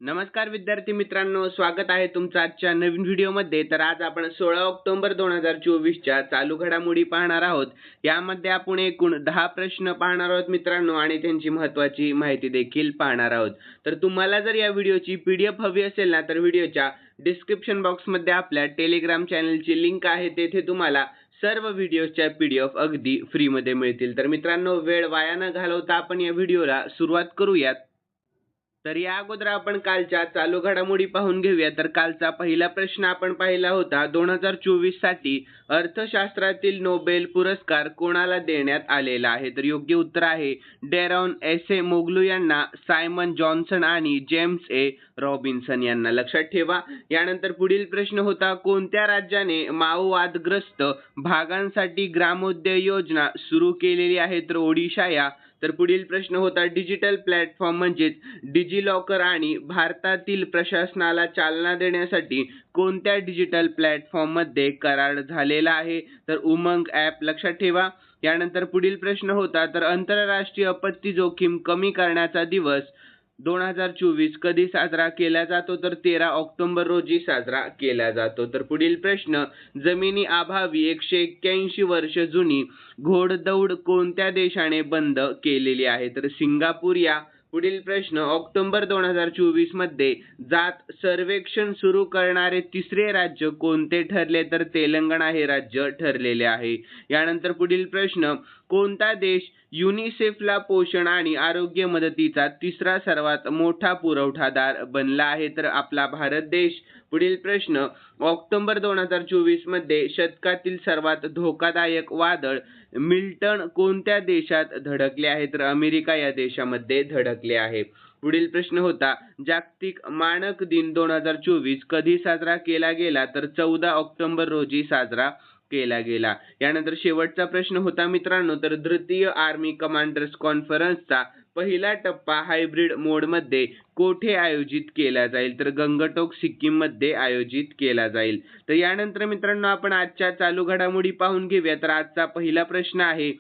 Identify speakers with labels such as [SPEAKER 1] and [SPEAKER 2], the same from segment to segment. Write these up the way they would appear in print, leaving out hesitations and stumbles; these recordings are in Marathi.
[SPEAKER 1] नमस्कार विद्यार्थी मित्रांनो, स्वागत आहे तुमचं आजच्या नवीन व्हिडिओमध्ये. तर आज आपण 16 ऑक्टोबर 2024च्या चालू घडामोडी पाहणार आहोत. यामध्ये आपण एकूण 10 प्रश्न पाहणार आहोत मित्रांनो आणि त्यांची महत्त्वाची माहिती देखील पाहणार आहोत. तर तुम्हाला जर या व्हिडिओची PDF हवी असेल ना, तर व्हिडिओच्या डिस्क्रिप्शन बॉक्समध्ये आपल्या टेलिग्राम चॅनलची लिंक आहे. तेथे तुम्हाला सर्व व्हिडिओच्या PDF अगदी फ्रीमध्ये मिळतील. तर मित्रांनो, वेळ वाया न घालवता आपण या व्हिडिओला सुरुवात करूयात. तर या अगोदर आपण कालच्या चालू घडामोडी पाहून घेऊया. तर कालचा पहिला प्रश्न आपण पाहिला होता, 2024 साठी अर्थशास्त्रातील नोबेल पुरस्कार कोणाला देण्यात आलेला आहे? तर योग्य उत्तर आहे डेरॉन एस मोगलू यांना, सायमन जॉन्सन आणि जेम्स रॉबिन्सन यांना. लक्षात ठेवा. यानंतर पुढील प्रश्न होता, कोणत्या राज्याने माओवादग्रस्त भागांसाठी ग्रामोदय योजना सुरू केलेली आहे? तर ओडिशा या. तर पुढील प्रश्न होता, डिजिटल प्लॅटफॉर्म म्हणजेच डिजिलॉकर आणि भारतातील प्रशासनाला चालना देण्यासाठी कोणत्या डिजिटल प्लॅटफॉर्ममध्ये करार झालेला आहे? तर उमंग ॲप. लक्षात ठेवा. यानंतर पुढील प्रश्न होता, तर आंतरराष्ट्रीय आपत्ती जोखीम कमी करण्याचा दिवस 2024 कधी साजरा केला जातो? तर 13 ऑक्टोबर रोजी साजरा केला जातो. तर पुढील प्रश्न, जमिनी अभावी 181 वर्ष जुनी घोडदौड कोणत्या देशाने बंद केलेली आहे? तर सिंगापूर या. पुढील प्रश्न, ऑक्टोबर 2024 मध्ये जात सर्वेक्षण सुरू करणारे तिसरे राज्य कोणते ठरले? तर तेलंगणा हे राज्य ठरलेले आहे. यानंतर पुढील प्रश्न, कोणता देश युनिसेफला पोषण आणि आरोग्य मदतीचा तिसरा सर्वात मोठा पुरवठादार बनला आहे? तर आपला भारत देश. पुढील प्रश्न, ऑक्टोबर 2024 मध्ये शतकातील सर्वात धोकादायक वादळ मिल्टन कोणत्या देशात धडकले आहे? तर अमेरिका या देशामध्ये धडकले आहे. पुढील प्रश्न होता, जागतिक मानक दिन 2024 कधी साजरा केला गेला? तर 14 ऑक्टोबर रोजी साजरा केला गेला. यानंतर शेवटचा प्रश्न होता मित्रांनो, तर तृतीय आर्मी कमांडर्स कॉन्फरन्सचा पहिला टप्पा हायब्रिड मोडमध्ये कोठे आयोजित केला जाईल? तर गंगटोक सिक्कीममध्ये आयोजित केला जाईल. तर यानंतर मित्रांनो, आपण आजच्या चालू घडामोडी पाहून घेऊया. तर आजचा पहिला प्रश्न आहे,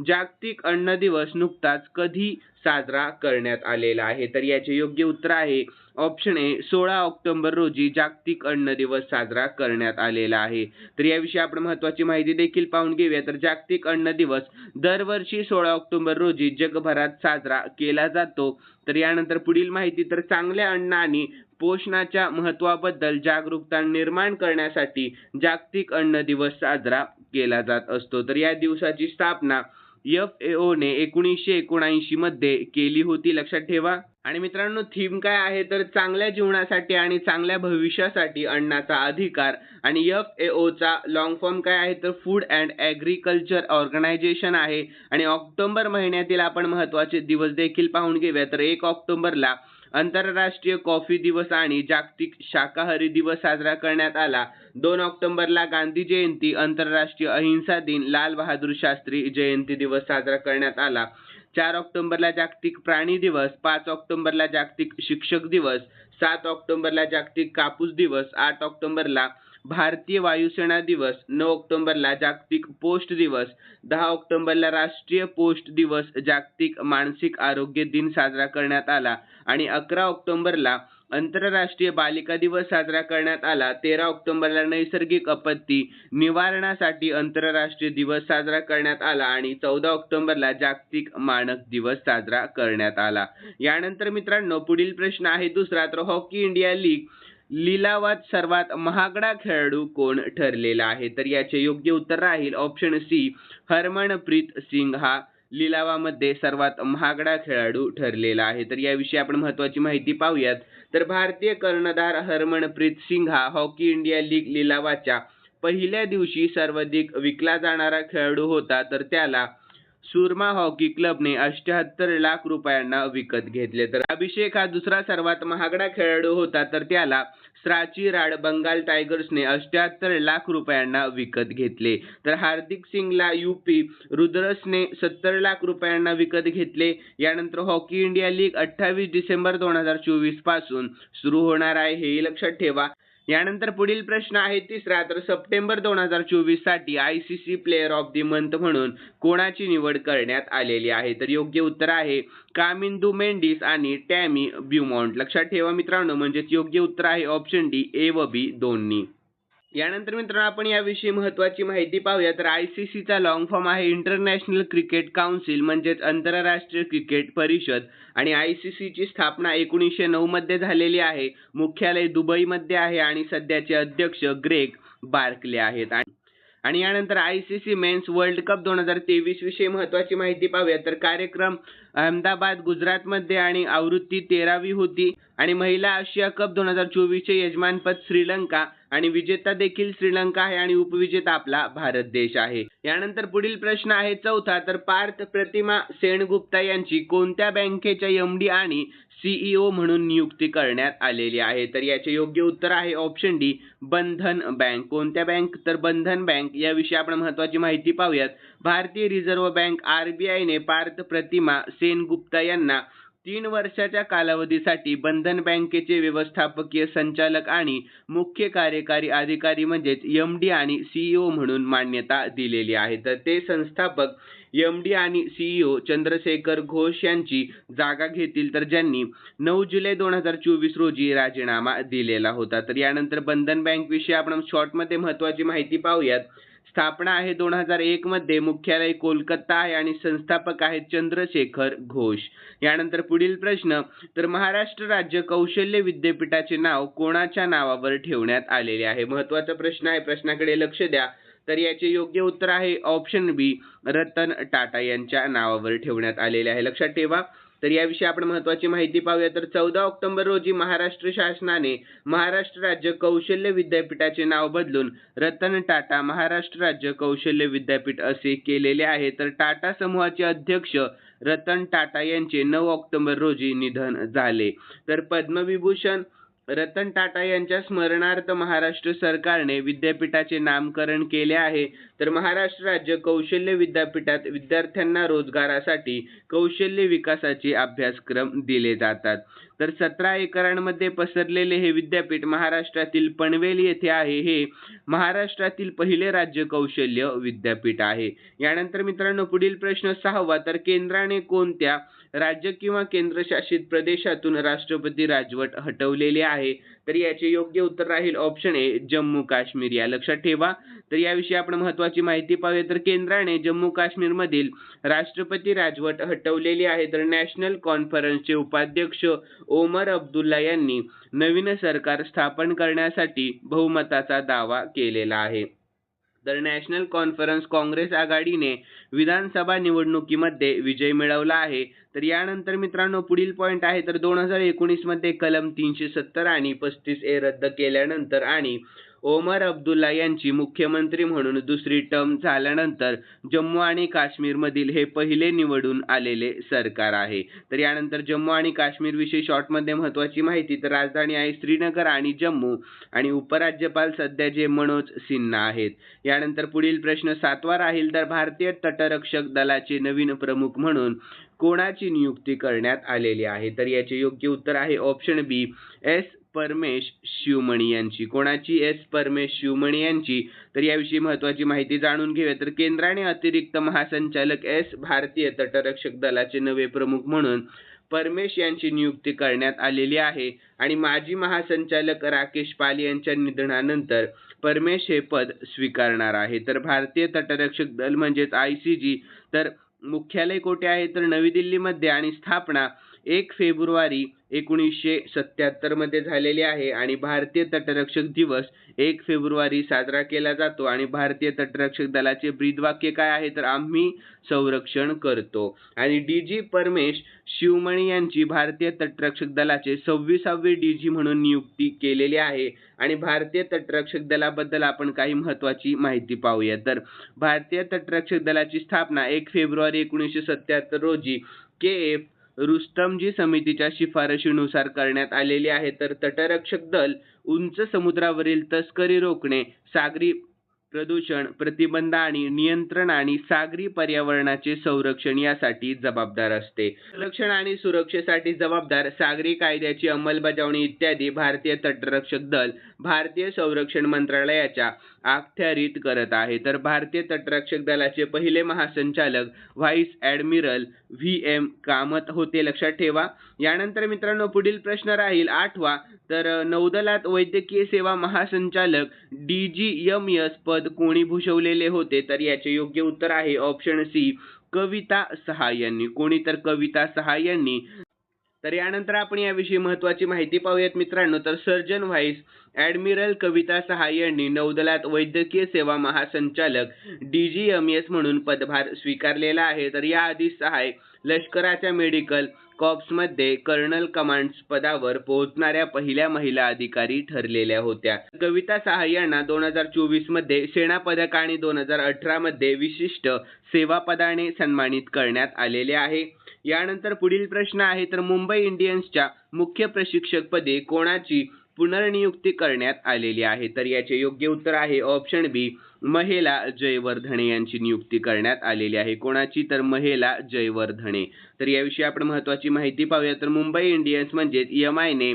[SPEAKER 1] जागतिक अन्न दिवस नुकताच कधी साजरा करण्यात आलेला आहे? तर याचे योग्य उत्तर आहे ऑप्शन ए, 16 ऑक्टोबर रोजी जागतिक अन्न दिवस साजरा करण्यात आलेला आहे. तर याविषयी आपण महत्त्वाची माहिती देखील पाहून घेऊया. तर जागतिक अन्न दिवस दरवर्षी 16 ऑक्टोबर रोजी जगभरात साजरा केला जातो. तर यानंतर पुढील माहिती, तर चांगल्या अन्न आणि पोषणाच्या महत्त्वाबद्दल जागरूकता निर्माण करण्यासाठी जागतिक अन्न दिवस साजरा केला जात असतो. तर या दिवसाची स्थापना FAO ने 1979 मध्ये केली होती. लक्षात ठेवा. आणि मित्रांनो, थीम काय आहे? तर चांगल्या जीवनासाठी आणि चांगल्या भविष्यासाठी अन्नाचा अधिकार. आणि FAO चा लॉंग फॉर्म काय आहे? तर फूड अँड ॲग्रिकल्चर ऑर्गनायझेशन आहे. आणि ऑक्टोबर महिन्यातील आपण महत्त्वाचे दिवस देखील पाहून घेऊया. तर 1 ऑक्टोबरला आंतरराष्ट्रीय कॉफी दिवस आणि जागतिक शाकाहारी दिवस साजरा करण्यात आला. 2 ऑक्टोबरला गांधी जयंती, आंतरराष्ट्रीय अहिंसा दिन, लाल बहादूर शास्त्री जयंती दिवस साजरा करण्यात आला. 4 ऑक्टोबरला जागतिक प्राणी दिवस, 5 ऑक्टोबरला जागतिक शिक्षक दिवस, 7 ऑक्टोबरला जागतिक कापूस दिवस, 8 ऑक्टोबरला भारतीय वायुसेना दिवस, 9 ऑक्टोबरला जागतिक पोस्ट दिवस, 10 ऑक्टोबरला राष्ट्रीय पोस्ट दिवस, जागतिक मानसिक आरोग्य दिन साजरा करण्यात आला. आणि 11 ऑक्टोबरला आंतरराष्ट्रीय बालिका दिवस साजरा करण्यात आला. 13 ऑक्टोबरला नैसर्गिक आपत्ती निवारणासाठी आंतरराष्ट्रीय दिवस साजरा करण्यात आला. आणि 14 ऑक्टोबरला जागतिक मानक दिवस साजरा करण्यात आला. यानंतर मित्रांनो, पुढील प्रश्न आहे दुसरा, तर हॉकी इंडिया लीग लिलावात सर्वात महागडा खेळाडू कोण ठरलेला आहे? तर याचे योग्य उत्तर राहील ऑप्शन सी, हरमनप्रीत सिंग हा लिलावामध्ये सर्वात महागडा खेळाडू ठरलेला आहे. तर याविषयी आपण महत्त्वाची माहिती पाहूयात. तर भारतीय कर्णधार हरमनप्रीत सिंग हा हॉकी इंडिया लीग लिलावाच्या पहिल्या दिवशी सर्वाधिक विकला जाणारा खेळाडू होता. तर त्याला सुरमा हॉकी क्लबने 78 लाख रुपयांना विकत घेतले. तर अभिषेक हा दुसरा सर्वात महागडा खेळाडू होता. तर त्याला स्राची राड बंगाल टायगर्सने 78 लाख रुपयांना विकत घेतले. तर हार्दिक सिंगला UP रुद्रसने 70 लाख रुपयांना विकत घेतले. यानंतर हॉकी इंडिया लीग 28 डिसेंबर 2024 पासून सुरू होणार आहे, हेही लक्षात ठेवा. यानंतर पुढील प्रश्न आहे तिसरा, तर सप्टेंबर 2024 साठी ICC player of the month म्हणून कोणाची निवड करण्यात आलेली आहे? तर योग्य उत्तर आहे कामिंदू मेंडिस आणि टॅमी ब्युमॉन्ट. लक्षात ठेवा मित्रांनो, म्हणजेच योग्य उत्तर आहे ऑप्शन डी, ए व बी दोन्ही. यानंतर मित्रांनो आपण याविषयी महत्त्वाची माहिती पाहूया. तर ICCचा लॉंग फॉर्म आहे इंटरनॅशनल क्रिकेट काउन्सिल, म्हणजेच आंतरराष्ट्रीय क्रिकेट परिषद. आणि ICCची स्थापना 1909 मध्ये झालेली आहे. मुख्यालय दुबईमध्ये आहे आणि सध्याचे अध्यक्ष ग्रेग बार्कले आहेत. आणि यानंतर ICC मेन्स वर्ल्ड कप 2023 विषयी महत्त्वाची माहिती पाहूया. तर कार्यक्रम अहमदाबाद गुजरातमध्ये आणि आवृत्ती 13वी होती. आणि महिला आशिया कप 2024 चे यजमानपद श्रीलंका आणि विजेता देखील श्रीलंका आहे आणि उपविजेता आपला भारत देश आहे. यानंतर पुढील प्रश्न आहे चौथा, तर पार्थ प्रतिमा सेनगुप्ता यांची कोणत्या बँकेच्या MD आणि CEO म्हणून नियुक्ती करण्यात आलेली आहे? तर याचे योग्य उत्तर आहे ऑप्शन डी, बंधन बँक. कोणत्या बँक? तर बंधन बँक. याविषयी आपण महत्त्वाची माहिती पाहूयात. भारतीय रिझर्व्ह बँक RBI ने पार्थ प्रतिमा सेनगुप्ता यांना 3 वर्षाच्या कालावधीसाठी बंधन बँकेचे व्यवस्थापकीय संचालक आणि मुख्य कार्यकारी अधिकारी म्हणजेच MD आणि CEO म्हणून मान्यता दिलेली आहे. तर ते संस्थापक MD आणि CEO चंद्रशेखर घोष यांची जागा घेतील, तर ज्यांनी 9 जुलै 2024 रोजी राजीनामा दिलेला होता. तर यानंतर बंधन बँक विषयी आपण शॉर्टमध्ये महत्त्वाची माहिती पाहूयात. स्थापना आहे 2001 मध्ये, मुख्यालय कोलकाता आहे आणि संस्थापक आहेत चंद्रशेखर घोष. यानंतर पुढील प्रश्न, तर महाराष्ट्र राज्य कौशल्य विद्यापीठाचे नाव कोणाच्या नावावर ठेवण्यात आलेले आहे? महत्त्वाचा प्रश्न आहे, प्रश्नाकडे लक्ष द्या. तर याचे योग्य उत्तर आहे ऑप्शन बी, रतन टाटा यांच्या नावावर ठेवण्यात आलेले आहे. लक्षात ठेवा. तर याविषयी आपण महत्त्वाची माहिती पाहूया. तर 14 ऑक्टोबर रोजी महाराष्ट्र शासनाने महाराष्ट्र राज्य कौशल्य विद्यापीठाचे नाव बदलून रतन टाटा महाराष्ट्र राज्य कौशल्य विद्यापीठ असे केलेले आहे. तर टाटा समूहाचे अध्यक्ष रतन टाटा यांचे 9 ऑक्टोबर रोजी निधन झाले. तर पद्मविभूषण रतन टाटा यांच्या स्मरणार्थ महाराष्ट्र सरकारने विद्यापीठाचे नामकरण केले आहे. तर महाराष्ट्र राज्य कौशल्य विद्यापीठात विद्यार्थ्यांना रोजगारासाठी कौशल्य विकासाचे अभ्यासक्रम दिले जातात. तर 17 एकरांमध्ये पसरलेले हे विद्यापीठ महाराष्ट्रातील पनवेल येथे आहे. हे महाराष्ट्रातील पहिले राज्य कौशल्य विद्यापीठ आहे. यानंतर मित्रांनो पुढील प्रश्न 6वा, तर केंद्राने कोणत्या राज्य किंवा केंद्रशासित प्रदेशातून राष्ट्रपती राजवट हटवलेली आहे? तर याचे योग्य उत्तर राहील ऑप्शन ए, जम्मू काश्मीर. या लक्षात ठेवा. तर याविषयी आपण महत्त्वाची माहिती पाहूया. तर केंद्राने जम्मू काश्मीरमधील राष्ट्रपती राजवट हटवलेली आहे. तर नॅशनल कॉन्फरन्सचे उपाध्यक्ष ओमर अब्दुल्ला यांनी नवीन सरकार स्थापन करण्यासाठी बहुमताचा दावा केलेला आहे. तर नॅशनल कॉन्फरन्स काँग्रेस आघाडीने विधानसभा निवडणुकीमध्ये विजय मिळवला आहे. तर यानंतर मित्रांनो पुढील पॉईंट आहे, तर 2019 मध्ये कलम 370 आणि 35A रद्द केल्यानंतर आणि ओमर अब्दुल्ला यांची मुख्यमंत्री म्हणून दुसरी टर्म झाल्यानंतर जम्मू आणि काश्मीरमधील हे पहिले निवडून आलेले सरकार आहे. तर यानंतर जम्मू आणि काश्मीर विषयी शॉर्टमध्ये महत्त्वाची माहिती, तर राजधानी आहे श्रीनगर आणि जम्मू आणि उपराज्यपाल सध्याचे मनोज सिन्हा आहेत. यानंतर पुढील प्रश्न 7वा राहील, तर भारतीय तटरक्षक दलाचे नवीन प्रमुख म्हणून कोणाची नियुक्ती करण्यात आलेली आहे? तर याचे योग्य उत्तर आहे ऑप्शन बी, एस परमेश शिवमणी यांची. कोणाची? एस परमेश शिवमणी यांची. तर याविषयी महत्त्वाची माहिती जाणून घेऊया. तर केंद्राने अतिरिक्त महासंचालक एस भारतीय तटरक्षक दलाचे नवे प्रमुख म्हणून परमेश यांची नियुक्ती करण्यात आलेली आहे. आणि माजी महासंचालक राकेश पाल यांच्या निधनानंतर परमेश हे पद स्वीकारणार आहे. तर भारतीय तटरक्षक दल म्हणजेच ICG, तर मुख्यालय कोठे आहे? तर नवी दिल्लीमध्ये आणि स्थापना 1 फेब्रुवारी 1977 मध्ये झालेली आहे. आणि भारतीय तटरक्षक दिवस 1 फेब्रुवारी साजरा केला जातो. आणि भारतीय तटरक्षक दलाचे ब्रीदवाक्य काय आहे? तर आम्ही संरक्षण करतो. आणि DG परमेश शिवमणी यांची भारतीय तटरक्षक दलाचे 26वे DG म्हणून नियुक्ती केलेली आहे. आणि भारतीय तटरक्षक दलाबद्दल आपण काही महत्त्वाची माहिती पाहूया. तर भारतीय तटरक्षक दलाची स्थापना 1 फेब्रुवारी 1977 रोजी KF रुस्तमजी समितीच्या शिफारशीनुसार करण्यात आलेली आहे. तर तटरक्षक दल उंच समुद्रावरील तस्करी रोखणे, सागरी प्रदूषण प्रतिबंध आणि नियंत्रण आणि सागरी पर्यावरणाचे संरक्षण यासाठी जबाबदार असते. संरक्षण आणि सुरक्षेसाठी जबाबदार सागरी कायद्याची अंमलबजावणी इत्यादी भारतीय तटरक्षक दल भारतीय संरक्षण मंत्रालयाच्या अखत्यारीत करत आहे. तर भारतीय तटरक्षक दलाचे पहिले महासंचालक व्हाईस ॲडमिरल व्ही.एम. कामत होते, लक्षात ठेवा. यानंतर मित्रांनो पुढील प्रश्न राहील 8वा. तर नौदलात वैद्यकीय सेवा महासंचालक DGMS पद कोणी भूषवलेले होते? तर याचे योग्य उत्तर आहे ऑप्शन सी, कविता सहाय यांनी. कोणी? तर कविता सहाय यांनी. तर यानंतर आपण याविषयी महत्त्वाची माहिती पाहूयात मित्रांनो. तर सर्जन व्हाईस ॲडमिरल कविता सहाय यांनी नौदलात वैद्यकीय सेवा महासंचालक DGMS म्हणून पदभार स्वीकारलेला आहे. तर याआधी सहाय लष्कराच्या मेडिकल कॉर्प्समध्ये कर्नल कमांड्स पदावर पोहोचणाऱ्या पहिल्या महिला अधिकारी ठरलेल्या होत्या. कविता सहाय यांना 2024 मध्ये सेना पदक आणि 2018 मध्ये विशिष्ट सेवा पदाने सन्मानित करण्यात आलेले आहे. यानंतर पुढील प्रश्न आहे. तर मुंबई इंडियन्सच्या मुख्य प्रशिक्षकपदी कोणाची पुनर्नियुक्ती करण्यात आलेली आहे? तर याचे योग्य उत्तर आहे ऑप्शन बी, महेला जयवर्धने यांची नियुक्ती करण्यात आलेली आहे. कोणाची? तर महेला जयवर्धने. तर याविषयी आपण महत्त्वाची माहिती पाहूया. तर मुंबई इंडियन्स म्हणजेच MIने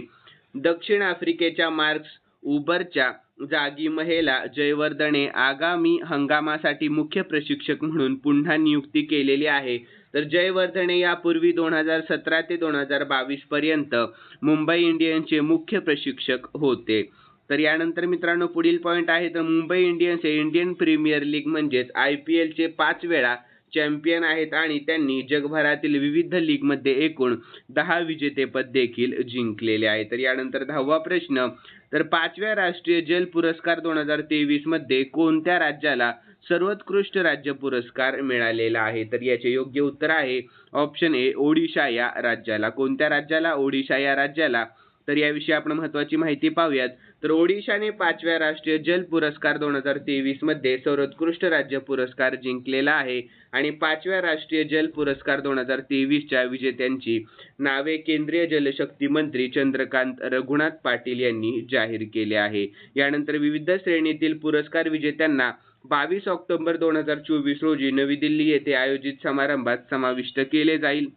[SPEAKER 1] दक्षिण आफ्रिकेच्या मार्क्स उबरच्या जागी महेला जयवर्धने आगामी हंगामासाठी मुख्य प्रशिक्षक म्हणून पुन्हा नियुक्ती केलेली आहे. तर जयवर्धने यापूर्वी 2017 ते 2022 पर्यंत मुंबई इंडियन्सचे मुख्य प्रशिक्षक होते. तर यानंतर मित्रांनो पुढील पॉईंट आहे. तर मुंबई इंडियन्स हे इंडियन प्रीमियर लीग म्हणजेच IPLचे 5 वेळा चॅम्पियन आहेत आणि त्यांनी जगभरातील विविध लीगमध्ये एकूण 10 विजेतेपद देखील जिंकलेले आहे. तर यानंतर 10वा प्रश्न. तर 5व्या राष्ट्रीय जल पुरस्कार 2023 मध्ये कोणत्या राज्याला सर्वोत्कृष्ट राज्य पुरस्कार मिळालेला आहे? तर याचे योग्य उत्तर आहे ऑप्शन ए, ओडिशा या राज्याला. कोणत्या राज्याला? ओडिशा या राज्याला. तर याविषयी आपण महत्त्वाची माहिती पाहूयात. तर ओडिशाने 5व्या राष्ट्रीय जल पुरस्कार 2023 मध्ये सर्वोत्कृष्ट राज्य पुरस्कार जिंकलेला आहे आणि 5व्या राष्ट्रीय जल पुरस्कार 2023च्या विजेत्यांची नावे केंद्रीय जलशक्ती मंत्री चंद्रकांत रघुनाथ पाटील यांनी जाहीर केले आहे. यानंतर विविध श्रेणीतील पुरस्कार विजेत्यांना 22 ऑक्टोबर 2024 रोजी नवी दिल्ली येथे आयोजित समारंभात समाविष्ट केले जाईल.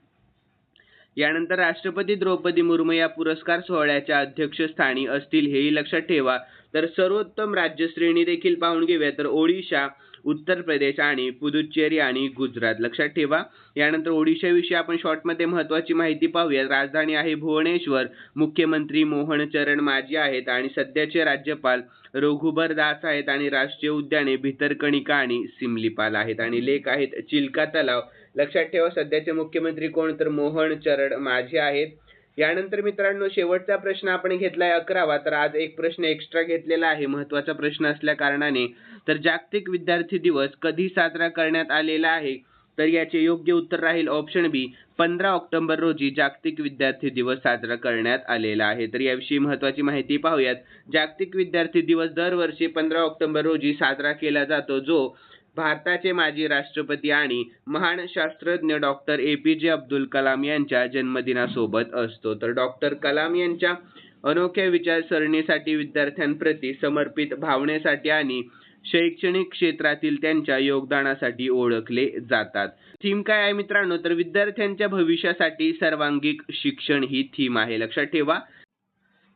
[SPEAKER 1] यानंतर राष्ट्रपती द्रौपदी मुर्मू या पुरस्कार सोहळ्याच्या अध्यक्षस्थानी असतील, हेही लक्षात ठेवा. तर सर्वोत्तम राज्य श्रेणी देखील पाहून घेऊया. तर ओडिशा, उत्तर प्रदेश आणि पुदुच्चेरी आणि गुजरात, लक्षात ठेवा. यानंतर ओडिशाविषयी आपण शॉर्टमध्ये महत्त्वाची माहिती पाहूया. राजधानी आहे भुवनेश्वर, मुख्यमंत्री मोहन चरण मांझी आहेत आणि सध्याचे राज्यपाल रघुबर दास आहेत आणि राष्ट्रीय उद्याने भितरकणिका आणि सिमलीपाल आहेत आणि लेक आहेत चिल्का तलाव. लक्षात ठेवा सध्याचे मुख्यमंत्री कोण? तर मोहन चरण मांझी आहेत. यानंतर मित्रांनो शेवटचा प्रश्न आपण घेतलाय 11वा. तर आज एक प्रश्न एक्स्ट्रा घेतलेला आहे महत्त्वाचा प्रश्न असल्या कारणाने. तर जागतिक विद्यार्थी दिवस कधी साजरा करण्यात आलेला आहे? तर याचे योग्य उत्तर राहील ऑप्शन बी, 15 ऑक्टोबर रोजी जागतिक विद्यार्थी दिवस साजरा करण्यात आलेला आहे. तर याविषयी महत्त्वाची माहिती पाहूयात. जागतिक विद्यार्थी दिवस दरवर्षी 15 ऑक्टोबर रोजी साजरा केला जातो, जो भारताचे माजी राष्ट्रपती आणि महान शास्त्रज्ञ डॉक्टर APJ अब्दुल कलाम यांच्या जन्मदिनासोबत असतो. तर डॉक्टर कलाम यांच्या अनोख्या विचारसरणीसाठी, विद्यार्थ्यांप्रती समर्पित भावनेसाठी आणि शैक्षणिक क्षेत्रातील त्यांच्या योगदानासाठी ओळखले जातात. थीम काय आहे मित्रांनो? तर विद्यार्थ्यांच्या भविष्यासाठी सर्वांगीण शिक्षण ही थीम आहे, लक्षात ठेवा.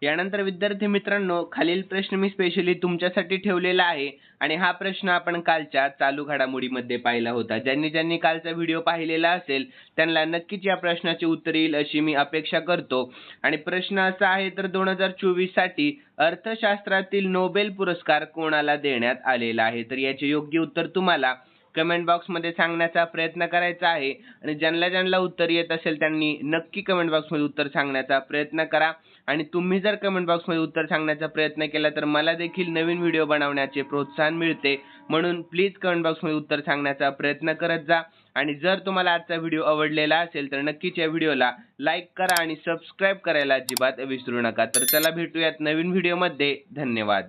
[SPEAKER 1] यानंतर विद्यार्थी मित्रांनो खालील प्रश्न मी स्पेशली तुमच्यासाठी ठेवलेला आहे आणि हा प्रश्न आपण कालच्या चालू घडामोडीमध्ये पाहिला होता. ज्यांनी कालचा व्हिडिओ पाहिलेला असेल त्यांना नक्कीच या प्रश्नाचे उत्तर येईल अशी मी अपेक्षा करतो. आणि प्रश्न असा आहे, तर 2024 साठी अर्थशास्त्रातील नोबेल पुरस्कार कोणाला देण्यात आलेला आहे? तर याचे योग्य उत्तर तुम्हाला कमेंट बॉक्समध्ये सांगण्याचा प्रयत्न करायचा आहे आणि ज्यांना उत्तर येत असेल त्यांनी नक्की कमेंट बॉक्समध्ये उत्तर सांगण्याचा प्रयत्न करा. आणि तुम्ही जर कमेंट बॉक्समध्ये उत्तर सांगण्याचा प्रयत्न केला तर मला देखील नवीन व्हिडिओ बनवण्याचे प्रोत्साहन मिळते. म्हणून प्लीज कमेंट बॉक्समध्ये उत्तर सांगण्याचा प्रयत्न करत जा. आणि जर तुम्हाला आजचा व्हिडिओ आवडलेला असेल तर नक्कीच या व्हिडिओला लाईक करा आणि सबस्क्राईब करायला अजिबात विसरू नका. तर चला भेटूयात नवीन व्हिडिओमध्ये. धन्यवाद.